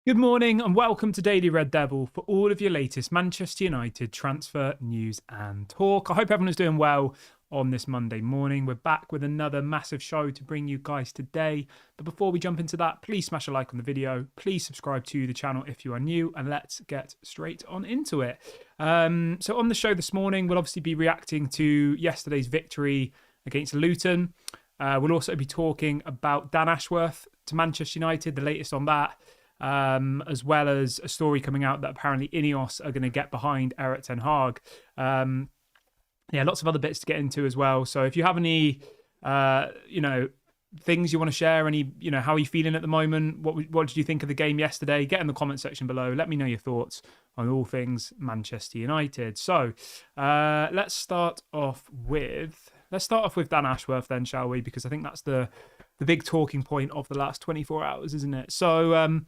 Good morning and welcome to Daily Red Devil for all of your latest Manchester United transfer news and talk. I hope everyone is doing well on this Monday morning. We're back with another massive show to bring you guys today. But before we jump into that, please smash a like on the video. Please subscribe to the channel if you are new, and let's get straight on into it. So on the show this morning, we'll obviously be reacting to yesterday's victory against Luton. We'll also be talking about Dan Ashworth to Manchester United, the latest on that. As well as a story coming out that apparently INEOS are going to get behind Erik Ten Hag. Lots of other bits to get into as well. So if you have any, things you want to share, how are you feeling at the moment? What did you think of the game yesterday? Get in the comment section below. Let me know your thoughts on all things Manchester United. So let's start off with Dan Ashworth then, shall we? Because I think that's the big talking point of the last 24 hours, isn't it? So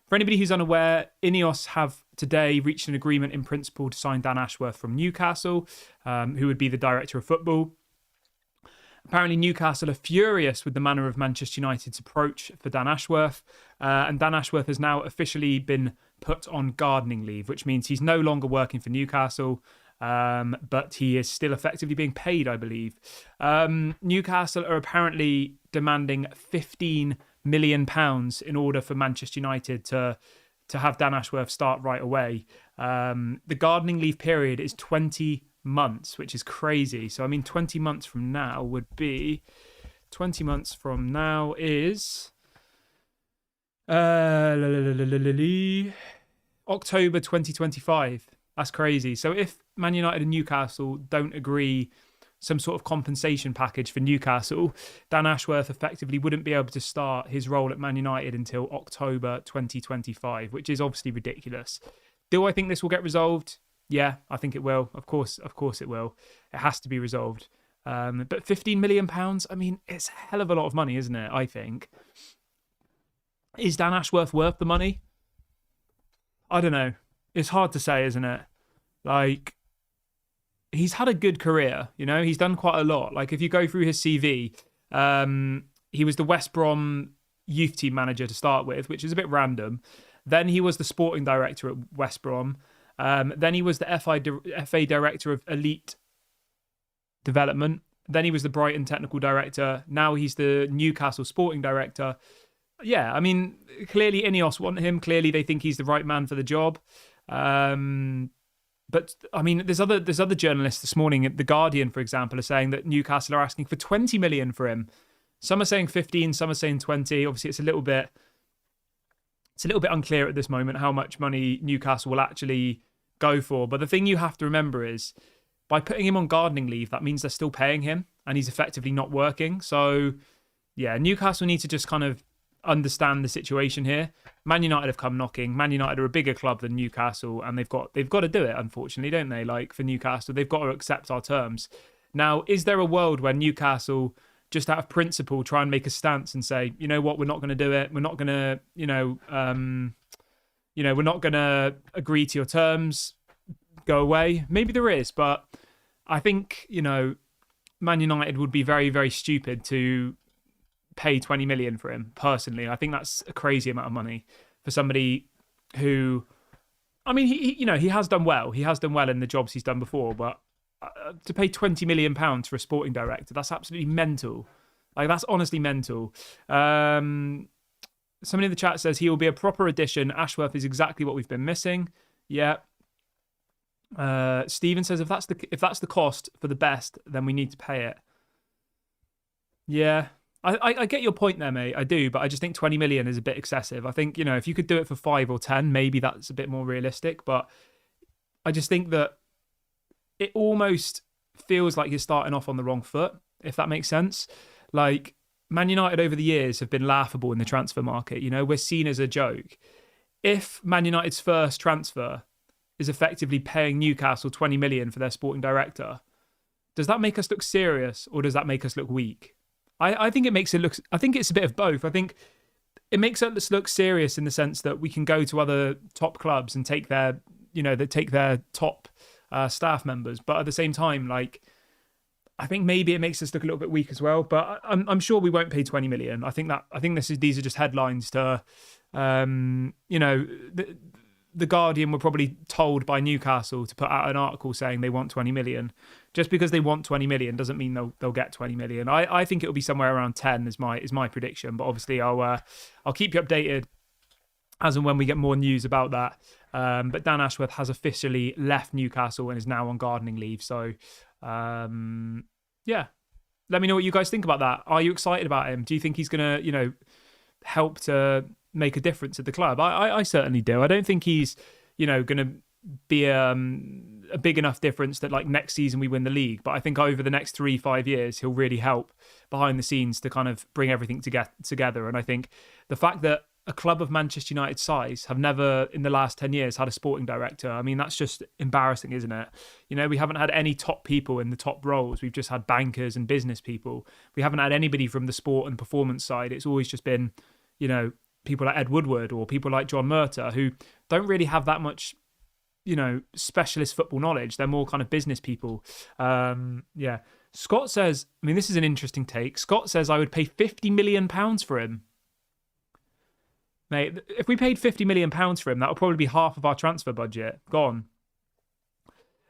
for anybody who's unaware, INEOS have today reached an agreement in principle to sign Dan Ashworth from Newcastle, who would be the director of football. Apparently, Newcastle are furious with the manner of Manchester United's approach for Dan Ashworth, and Dan Ashworth has now officially been put on gardening leave, which means he's no longer working for Newcastle, but he is still effectively being paid, I believe. Newcastle are apparently demanding £15 million in order for Manchester United to have Dan Ashworth start right away. The gardening leave period is 20 months, which is crazy. So, 20 months from now would be... 20 months from now is... October 2025. That's crazy. So if Man United and Newcastle don't agree some sort of compensation package for Newcastle, Dan Ashworth effectively wouldn't be able to start his role at Man United until October 2025, which is obviously ridiculous. Do I think this will get resolved? Yeah, I think it will. Of course it will. It has to be resolved. But £15 million, it's a hell of a lot of money, isn't it? I think. Is Dan Ashworth worth the money? I don't know. It's hard to say, isn't it? He's had a good career, he's done quite a lot. If you go through his CV, he was the West Brom youth team manager to start with, which is a bit random. Then he was the sporting director at West Brom. Then he was the FA director of elite development. Then he was the Brighton technical director. Now he's the Newcastle sporting director. Yeah, clearly INEOS want him. Clearly they think he's the right man for the job. But there's other journalists this morning at The Guardian, for example, are saying that Newcastle are asking for 20 million for him. Some are saying 15, some are saying 20. Obviously, it's a little bit unclear at this moment how much money Newcastle will actually go for. But the thing you have to remember is, by putting him on gardening leave, that means they're still paying him, and he's effectively not working. So, yeah, Newcastle need to just kind of understand the situation here. Man United have come knocking. Man United are a bigger club than Newcastle, and they've got to do it, unfortunately, don't they? For Newcastle, they've got to accept our terms. Now, is there a world where Newcastle, just out of principle, try and make a stance and say, you know what, we're not going to do it. We're not going to, we're not going to agree to your terms. Go away. Maybe there is, but I think, Man United would be very, very stupid to pay 20 million for him, personally. I think that's a crazy amount of money for somebody who, he has done well. He has done well in the jobs he's done before, but to pay 20 million pounds for a sporting director, that's absolutely mental. That's honestly mental. Somebody in the chat says he will be a proper addition. Ashworth is exactly what we've been missing. Yeah. Stephen says if that's the cost for the best, then we need to pay it. Yeah. I get your point there, mate. I do, but I just think 20 million is a bit excessive. I think, if you could do it for 5 or 10, maybe that's a bit more realistic. But I just think that it almost feels like you're starting off on the wrong foot, if that makes sense. Man United over the years have been laughable in the transfer market. We're seen as a joke. If Man United's first transfer is effectively paying Newcastle 20 million for their sporting director, does that make us look serious, or does that make us look weak? I think it makes it look... I think it's a bit of both. I think it makes us look serious in the sense that we can go to other top clubs and take their top staff members. But at the same time, I think maybe it makes us look a little bit weak as well, but I'm sure we won't pay 20 million. I think these are just headlines to, the Guardian were probably told by Newcastle to put out an article saying they want 20 million. Just because they want 20 million doesn't mean they'll get 20 million. I think it'll be somewhere around 10 is my prediction, but obviously I'll keep you updated as and when we get more news about that. But Dan Ashworth has officially left Newcastle and is now on gardening leave. So, yeah, let me know what you guys think about that. Are you excited about him? Do you think he's going to, help to make a difference at the club? I certainly do. I don't think he's, going to be a big enough difference that like next season we win the league. But I think over the next 3-5 years, he'll really help behind the scenes to kind of bring everything together. And I think the fact that a club of Manchester United size have never in the last 10 years had a sporting director. I mean, that's just embarrassing, isn't it? We haven't had any top people in the top roles. We've just had bankers and business people. We haven't had anybody from the sport and performance side. It's always just been, people like Ed Woodward or people like John Murtagh who don't really have that much, specialist football knowledge. They're more kind of business people. Yeah. Scott says, I mean, this is an interesting take. Scott says I would pay £50 million for him. Mate, if we paid £50 million for him, that would probably be half of our transfer budget. Gone.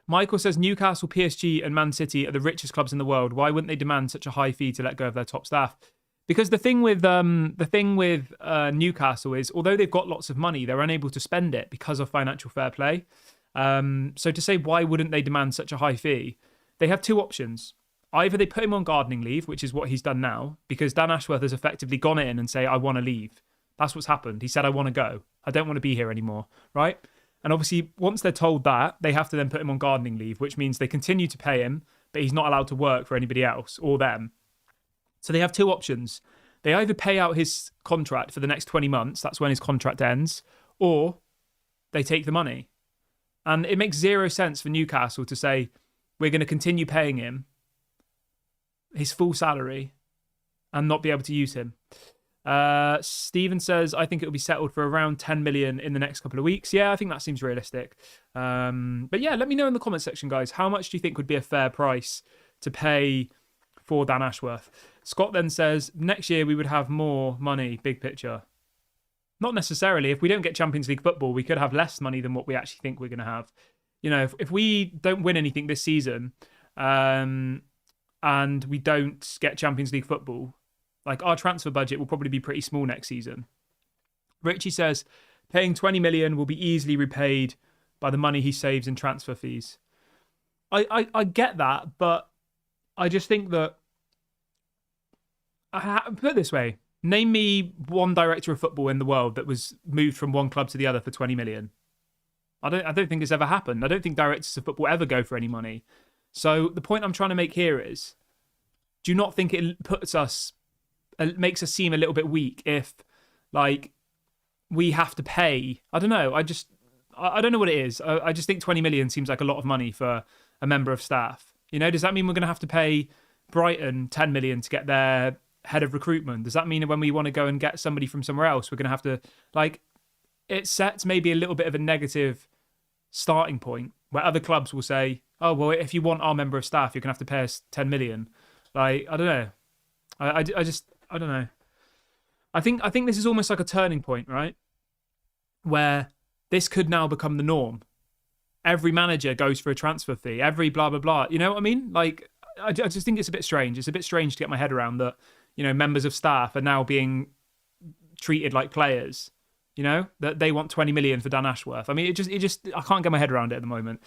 Michael says Newcastle, PSG and Man City are the richest clubs in the world. Why wouldn't they demand such a high fee to let go of their top staff? Because the thing with Newcastle is, although they've got lots of money, they're unable to spend it because of financial fair play. So to say why wouldn't they demand such a high fee, they have two options. Either they put him on gardening leave, which is what he's done now, because Dan Ashworth has effectively gone in and say, I want to leave. That's what's happened. He said, I want to go. I don't want to be here anymore, right? And obviously, once they're told that, they have to then put him on gardening leave, which means they continue to pay him, but he's not allowed to work for anybody else or them. So they have two options. They either pay out his contract for the next 20 months, that's when his contract ends, or they take the money. And it makes zero sense for Newcastle to say, we're going to continue paying him his full salary and not be able to use him. Stephen says, I think it'll be settled for around 10 million in the next couple of weeks. Yeah, I think that seems realistic. But yeah, let me know in the comment section, guys. How much do you think would be a fair price to pay for Dan Ashworth? Scott then says, next year we would have more money, big picture. Not necessarily. If we don't get Champions League football, we could have less money than what we actually think we're going to have. If we don't win anything this season, and we don't get Champions League football, like our transfer budget will probably be pretty small next season. Richie says, paying 20 million will be easily repaid by the money he saves in transfer fees. I get that, but I just think that, put it this way, name me one director of football in the world that was moved from one club to the other for 20 million. I don't think it's ever happened. I don't think directors of football ever go for any money. So the point I'm trying to make here is, do you not think it makes us seem a little bit weak if, like, we have to pay? I don't know. I don't know what it is. I just think 20 million seems like a lot of money for a member of staff. Does that mean we're going to have to pay Brighton 10 million to get their head of recruitment? Does that mean that when we want to go and get somebody from somewhere else, we're going to have to, like, it sets maybe a little bit of a negative starting point where other clubs will say, oh, well, if you want our member of staff, you're going to have to pay us 10 million. Like, I don't know. I don't know. I think this is almost like a turning point, right? Where this could now become the norm. Every manager goes for a transfer fee. Every blah, blah, blah. You know what I mean? Like, I just think it's a bit strange. It's a bit strange to get my head around that, members of staff are now being treated like players. That they want 20 million for Dan Ashworth. I mean, it just I can't get my head around it at the moment.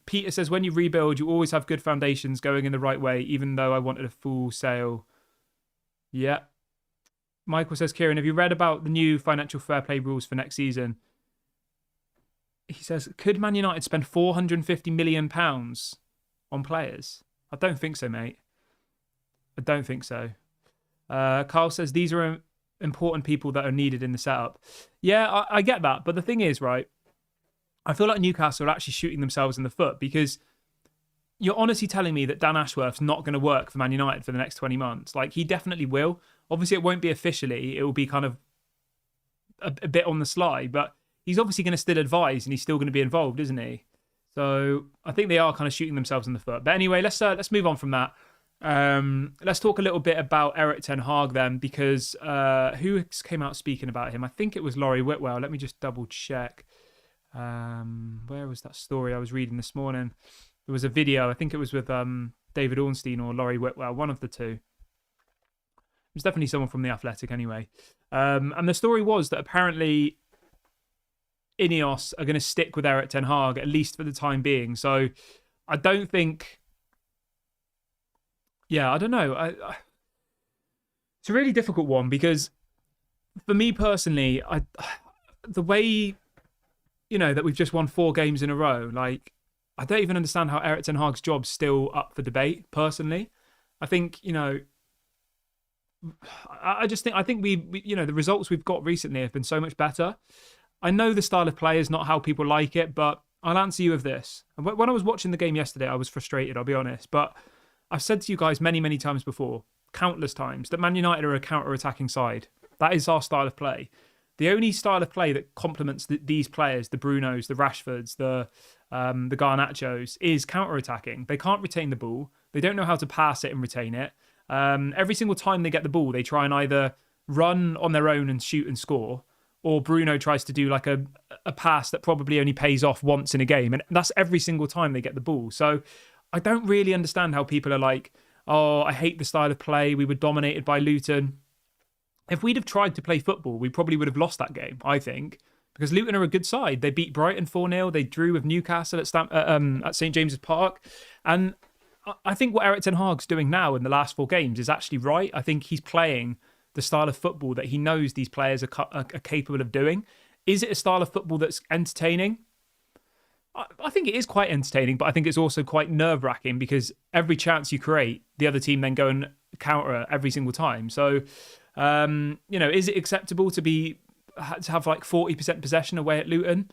Peter says, when you rebuild, you always have good foundations going in the right way, even though I wanted a full sale. Yeah. Michael says, Kieran, have you read about the new financial fair play rules for next season? He says, could Man United spend £450 million on players? I don't think so, mate. I don't think so. Carl says, these are important people that are needed in the setup. Yeah, I get that. But the thing is, right, I feel like Newcastle are actually shooting themselves in the foot, because you're honestly telling me that Dan Ashworth's not going to work for Man United for the next 20 months. Like, he definitely will. Obviously, it won't be officially. It will be kind of a bit on the sly, but he's obviously going to still advise and he's still going to be involved, isn't he? So I think they are kind of shooting themselves in the foot. But anyway, let's move on from that. Let's talk a little bit about Erik ten Hag then, because who came out speaking about him? I think it was Laurie Whitwell. Let me just double check. Where was that story I was reading this morning? There was a video. I think it was with David Ornstein or Laurie Whitwell, one of the two. It was definitely someone from The Athletic anyway. And the story was that apparently INEOS are going to stick with Erik ten Hag, at least for the time being. So I don't think... Yeah, I don't know. It's a really difficult one because for me personally, the way, that we've just won 4 games in a row, like, I don't even understand how Erik ten Hag's job's still up for debate, personally. I think, I think we the results we've got recently have been so much better. I know the style of play is not how people like it, but I'll answer you with this. When I was watching the game yesterday, I was frustrated, I'll be honest, but I've said to you guys many, many times before, countless times, that Man United are a counter-attacking side. That is our style of play. The only style of play that complements these players, the Brunos, the Rashfords, the Garnachos, is counter-attacking. They can't retain the ball. They don't know how to pass it and retain it. Every single time they get the ball, they try and either run on their own and shoot and score, or Bruno tries to do like a pass that probably only pays off once in a game. And that's every single time they get the ball. So I don't really understand how people are like, oh, I hate the style of play. We were dominated by Luton. If we'd have tried to play football, we probably would have lost that game, I think, because Luton are a good side. They beat Brighton 4-0. They drew with Newcastle at St. James's Park. And I think what Erik ten Hag's doing now in the last 4 games is actually right. I think he's playing the style of football that he knows these players are capable of doing. Is it a style of football that's entertaining? I think it is quite entertaining, but I think it's also quite nerve-wracking because every chance you create, the other team then go and counter it every single time. So, is it acceptable to have like 40% possession away at Luton?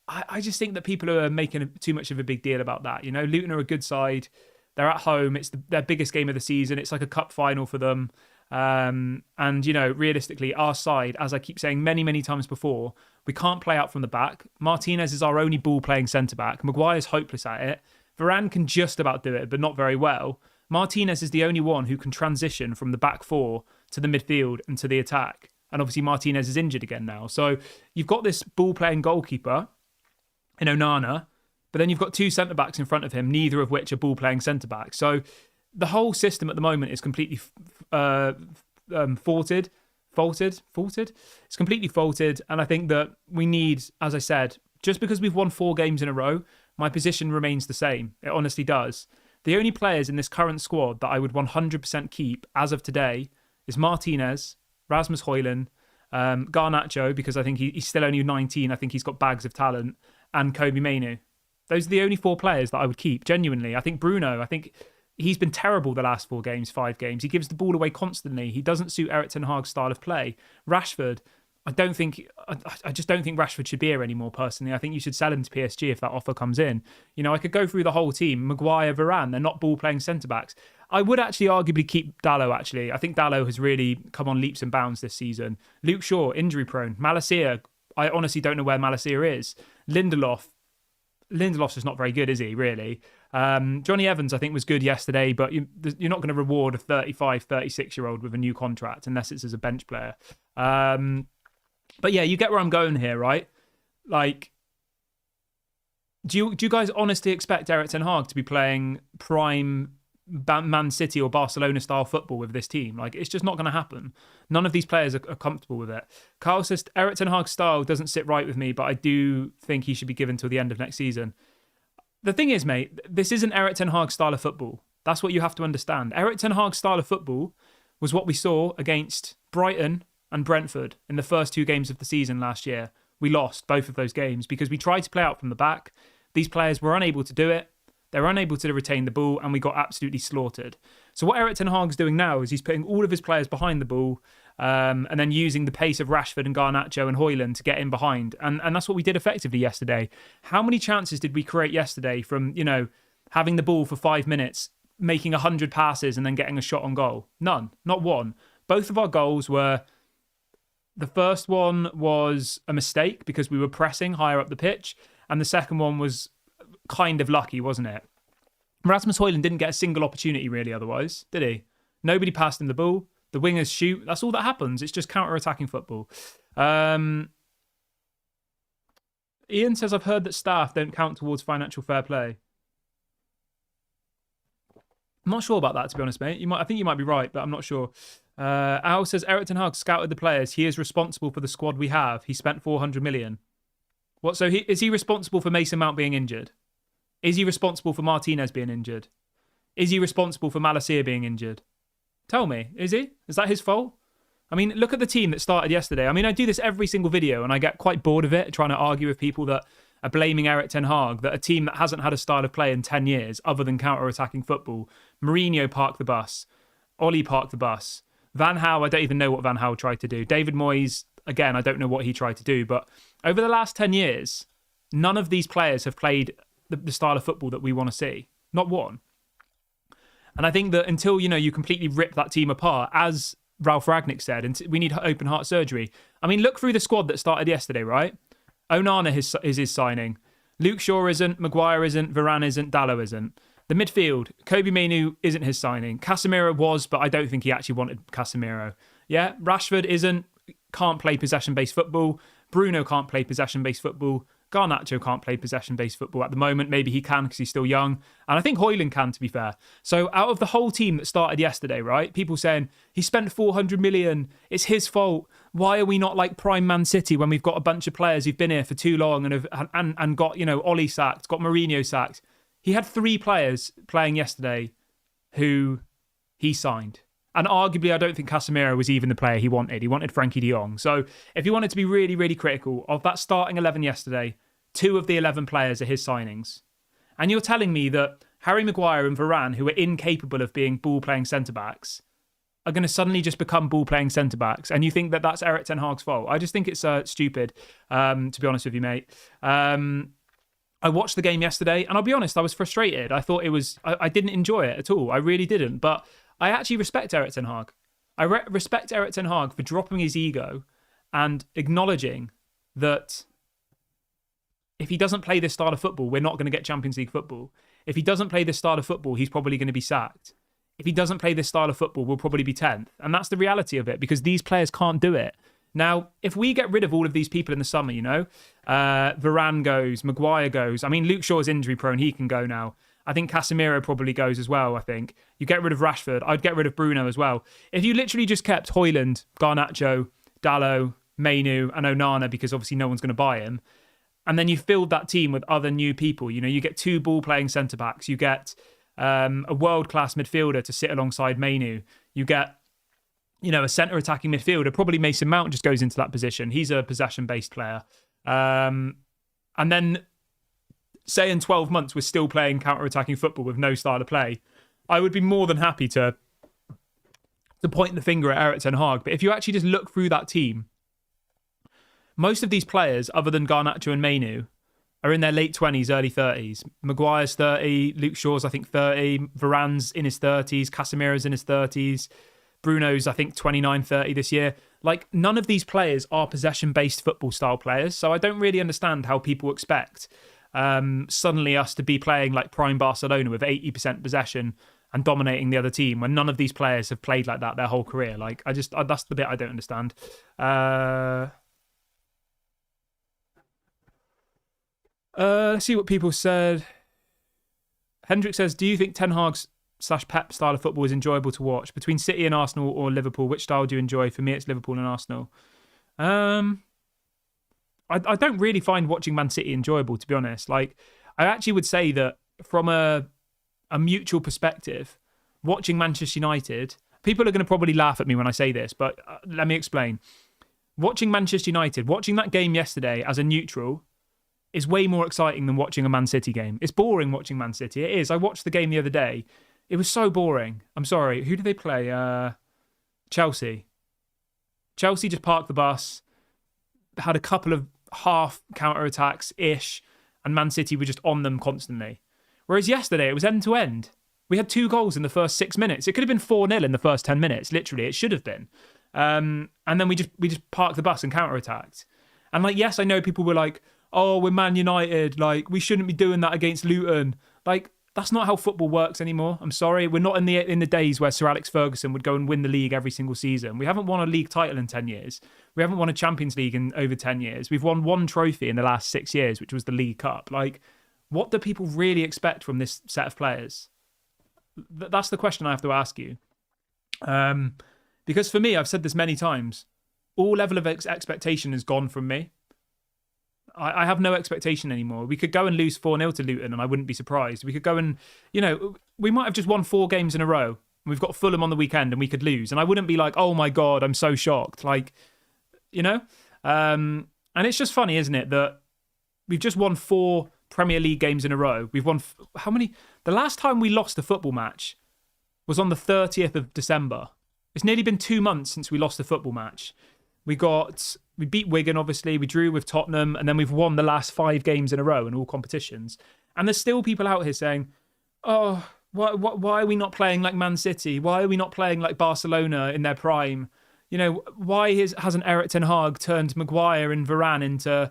I just think that people are making too much of a big deal about that. Luton are a good side. They're at home. It's their biggest game of the season. It's like a cup final for them. And realistically, our side, as I keep saying many, many times before, we can't play out from the back. Martinez is our only ball-playing centre-back. Maguire's hopeless at it. Varane can just about do it, but not very well. Martinez is the only one who can transition from the back 4 to the midfield and to the attack. And obviously Martinez is injured again now. So you've got this ball-playing goalkeeper in Onana, but then you've got 2 centre-backs in front of him, neither of which are ball-playing centre-backs. So the whole system at the moment is completely faulted. It's completely faulted. And I think that we need, as I said, just because we've won 4 games in a row, my position remains the same. It honestly does. The only players in this current squad that I would 100% keep as of today is Martinez, Rasmus Højlund, Garnacho, because I think he's still only 19. I think he's got bags of talent, and Kobe Mainoo. Those are the only 4 players that I would keep, genuinely. I think Bruno, he's been terrible the last 5 games. He gives the ball away constantly. He doesn't suit Erik ten Hag's style of play. Rashford, I just don't think Rashford should be here anymore, personally. I think you should sell him to PSG if that offer comes in. I could go through the whole team. Maguire, Varane, they're not ball-playing centre-backs. I would actually arguably keep Dalot, actually. I think Dalot has really come on leaps and bounds this season. Luke Shaw, injury-prone. Malacia, I honestly don't know where Malacia is. Lindelof's just not very good, is he, really? Johnny Evans, I think, was good yesterday, but you're not going to reward a 35, 36-year-old with a new contract unless it's as a bench player. But yeah, you get where I'm going here, right? Like, do you guys honestly expect Erik ten Hag to be playing prime Man City or Barcelona-style football with this team? Like, it's just not going to happen. None of these players are comfortable with it. Carl says, Erik ten Hag's style doesn't sit right with me, but I do think he should be given till the end of next season. The thing is, mate, this isn't Erik ten Hag's style of football. That's what you have to understand. Erik ten Hag's style of football was what we saw against Brighton and Brentford in the first 2 games of the season last year. We lost both of those games because we tried to play out from the back. These players were unable to do it. They were unable to retain the ball, and we got absolutely slaughtered. So what Erik ten Hag's doing now is he's putting all of his players behind the ball, and then using the pace of Rashford and Garnacho and Højlund to get in behind. And that's what we did effectively yesterday. How many chances did we create yesterday from, having the ball for 5 minutes, making 100 passes and then getting a shot on goal? None. Not one. Both of our goals were... The first one was a mistake because we were pressing higher up the pitch, and the second one was kind of lucky, wasn't it? Rasmus Højlund didn't get a single opportunity really otherwise, did he? Nobody passed him the ball. The wingers shoot. That's all that happens. It's just counter-attacking football. Ian says, I've heard that staff don't count towards financial fair play. I'm not sure about that, to be honest, mate. I think you might be right, but I'm not sure. Al says, Erik ten Hag scouted the players. He is responsible for the squad we have. He spent 400 million. What? So is he responsible for Mason Mount being injured? Is he responsible for Martinez being injured? Is he responsible for Malacia being injured? Tell me, is he? Is that his fault? I mean, look at the team that started yesterday. I mean, I do this every single video and I get quite bored of it, trying to argue with people that are blaming Erik ten Hag, that a team that hasn't had a style of play in 10 years other than counter-attacking football. Mourinho parked the bus. Ollie parked the bus. Van Gaal, I don't even know what Van Gaal tried to do. David Moyes, again, I don't know what he tried to do. But over the last 10 years, none of these players have played the style of football that we want to see. Not one. And I think that until, you completely rip that team apart, as Ralph Ragnick said, and we need open heart surgery. I mean, look through the squad that started yesterday, right? Onana is his signing. Luke Shaw isn't, Maguire isn't, Varane isn't, Dalot isn't. The midfield, Kobe Mainoo isn't his signing. Casemiro was, but I don't think he actually wanted Casemiro. Yeah, Rashford can't play possession-based football. Bruno can't play possession-based football. Garnacho can't play possession-based football at the moment. Maybe he can because he's still young. And I think Højlund can, to be fair. So out of the whole team that started yesterday, right, people saying, he spent 400 million, it's his fault. Why are we not like prime Man City when we've got a bunch of players who've been here for too long and got, Ollie sacked, got Mourinho sacked? He had 3 players playing yesterday who he signed. And arguably, I don't think Casemiro was even the player he wanted. He wanted Frankie de Jong. So if you wanted to be really, really critical of that starting 11 yesterday, 2 of the 11 players are his signings. And you're telling me that Harry Maguire and Varane, who are incapable of being ball-playing centre-backs, are going to suddenly just become ball-playing centre-backs. And you think that that's Erik ten Hag's fault? I just think it's stupid, to be honest with you, mate. I watched the game yesterday, and I'll be honest, I was frustrated. I thought I didn't enjoy it at all. I really didn't. But I actually respect Erik ten Hag. I respect Erik ten Hag for dropping his ego and acknowledging that if he doesn't play this style of football, we're not going to get Champions League football. If he doesn't play this style of football, he's probably going to be sacked. If he doesn't play this style of football, we'll probably be 10th. And that's the reality of it, because these players can't do it. Now, if we get rid of all of these people in the summer, Varane goes, Maguire goes. I mean, Luke Shaw's injury prone, he can go now. I think Casemiro probably goes as well, I think. You get rid of Rashford. I'd get rid of Bruno as well. If you literally just kept Højlund, Garnacho, Dalot, Mainoo and Onana, because obviously no one's going to buy him, and then you filled that team with other new people, you get 2 ball-playing centre-backs. You get a world-class midfielder to sit alongside Mainoo. You get a centre-attacking midfielder. Probably Mason Mount just goes into that position. He's a possession-based player. And then, say in 12 months, we're still playing counter-attacking football with no style of play. I would be more than happy to point the finger at Erik ten Hag. But if you actually just look through that team, most of these players, other than Garnacho and Mainoo, are in their late 20s, early 30s. Maguire's 30, Luke Shaw's, I think, 30, Varane's in his 30s, Casemiro's in his 30s, Bruno's, I think, 29, 30 this year. Like, none of these players are possession-based football style players, so I don't really understand how people expect suddenly us to be playing like prime Barcelona with 80% possession and dominating the other team when none of these players have played like that their whole career. Like, that's the bit I don't understand. Let's see what people said. Hendrik says, do you think Ten Hag's /Pep style of football is enjoyable to watch? Between City and Arsenal or Liverpool, which style do you enjoy? For me, it's Liverpool and Arsenal. I don't really find watching Man City enjoyable, to be honest. Like, I actually would say that from a mutual perspective, watching Manchester United, people are going to probably laugh at me when I say this, but let me explain. Watching Manchester United, watching that game yesterday as a neutral is way more exciting than watching a Man City game. It's boring watching Man City. It is. I watched the game the other day. It was so boring. I'm sorry. Who did they play? Chelsea. Chelsea just parked the bus, had a couple of half counter-attacks-ish, and Man City were just on them constantly. Whereas yesterday, it was end-to-end. We had 2 goals in the first 6 minutes. It could have been 4-0 in the first 10 minutes. Literally, it should have been. And then we just parked the bus and counter-attacked. And yes, I know people were like, oh, we're Man United, like we shouldn't be doing that against Luton. Like that's not how football works anymore. I'm sorry, we're not in the days where Sir Alex Ferguson would go and win the league every single season. We haven't won a league title in 10 years. We haven't won a Champions League in over 10 years. We've won one trophy in the last 6 years, which was the League Cup. Like, what do people really expect from this set of players? That's the question I have to ask you. Because for me, I've said this many times, all level of expectation has gone from me. I have no expectation anymore. We could go and lose 4-0 to Luton and I wouldn't be surprised. We could go and, we might have just won 4 games in a row. We've got Fulham on the weekend and we could lose. And I wouldn't be like, oh my God, I'm so shocked. Like, and it's just funny, isn't it, that we've just won 4 Premier League games in a row. We've won, how many? The last time we lost a football match was on the 30th of December. It's nearly been 2 months since we lost a football match. We beat Wigan, obviously. We drew with Tottenham, and then we've won the last 5 games in a row in all competitions. And there's still people out here saying, oh, why are we not playing like Man City? Why are we not playing like Barcelona in their prime? Why hasn't Erik ten Hag turned Maguire and Varane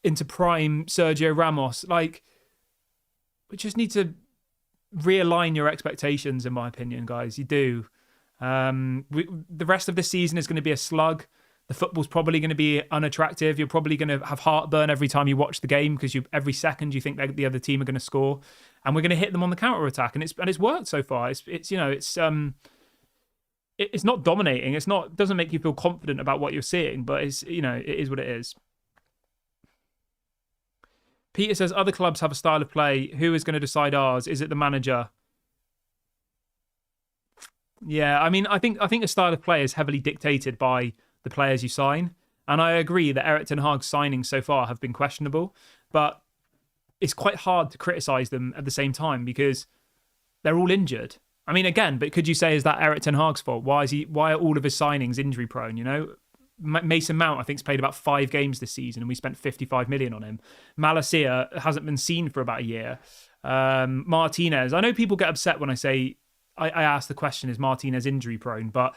into prime Sergio Ramos? Like, we just need to realign your expectations, in my opinion, guys. You do. The rest of the season is going to be a slug. The football's probably going to be unattractive. You're probably going to have heartburn every time you watch the game because every second you think the other team are going to score, and we're going to hit them on the counter attack, and it's worked so far. It's not dominating. It doesn't make you feel confident about what you're seeing, but it is what it is. Peter says other clubs have a style of play. Who is going to decide ours? Is it the manager? Yeah, I mean, I think a style of play is heavily dictated by the players you sign. And I agree that Erik ten Hag's signings so far have been questionable, but it's quite hard to criticise them at the same time because they're all injured. I mean, again, but could you say, is that Erik ten Hag's fault? Why are all of his signings injury prone, Mason Mount, I think, has played about 5 games this season and we spent 55 million on him. Malacia hasn't been seen for about a year. Martinez, I know people get upset when I say, I ask the question, is Martinez injury prone? But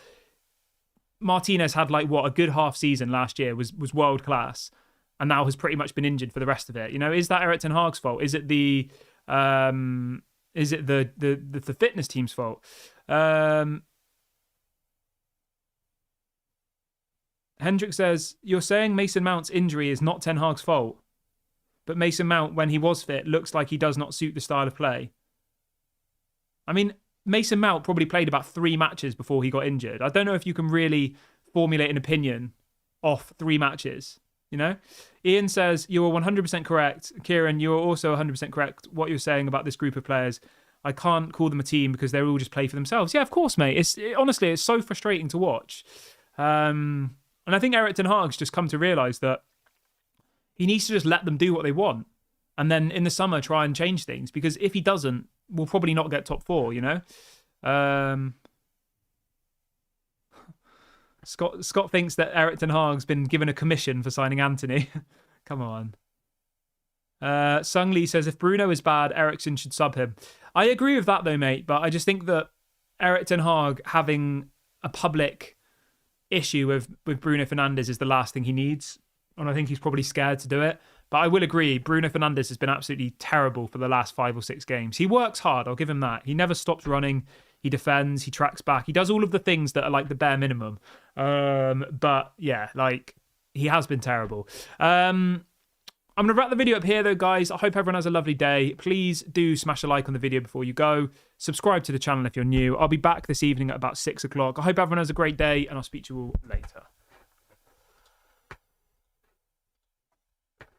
Martinez had a good half season last year, was world class, and now has pretty much been injured for the rest of it. Is that Erik ten Hag's fault? Is it the fitness team's fault? Hendrik says, you're saying Mason Mount's injury is not ten Hag's fault, but Mason Mount, when he was fit, looks like he does not suit the style of play. I mean, Mason Mount probably played about 3 matches before he got injured. I don't know if you can really formulate an opinion off 3 matches, Ian says, you are 100% correct. Kieran, you are also 100% correct what you're saying about this group of players. I can't call them a team because they all just play for themselves. Yeah, of course, mate. Honestly, it's so frustrating to watch. And I think Erik ten Hag's just come to realise that he needs to just let them do what they want. And then in the summer, try and change things. Because if he doesn't, we'll probably not get top 4, Scott thinks that Erik ten Hag's been given a commission for signing Anthony. Come on. Sung Lee says, if Bruno is bad, Eriksen should sub him. I agree with that though, mate. But I just think that Erik ten Hag having a public issue with Bruno Fernandes is the last thing he needs. And I think he's probably scared to do it. But I will agree, Bruno Fernandes has been absolutely terrible for the last 5 or 6 games. He works hard, I'll give him that. He never stops running. He defends, he tracks back. He does all of the things that are like the bare minimum. But yeah, he has been terrible. I'm going to wrap the video up here though, guys. I hope everyone has a lovely day. Please do smash a like on the video before you go. Subscribe to the channel if you're new. I'll be back this evening at about 6 o'clock. I hope everyone has a great day and I'll speak to you all later.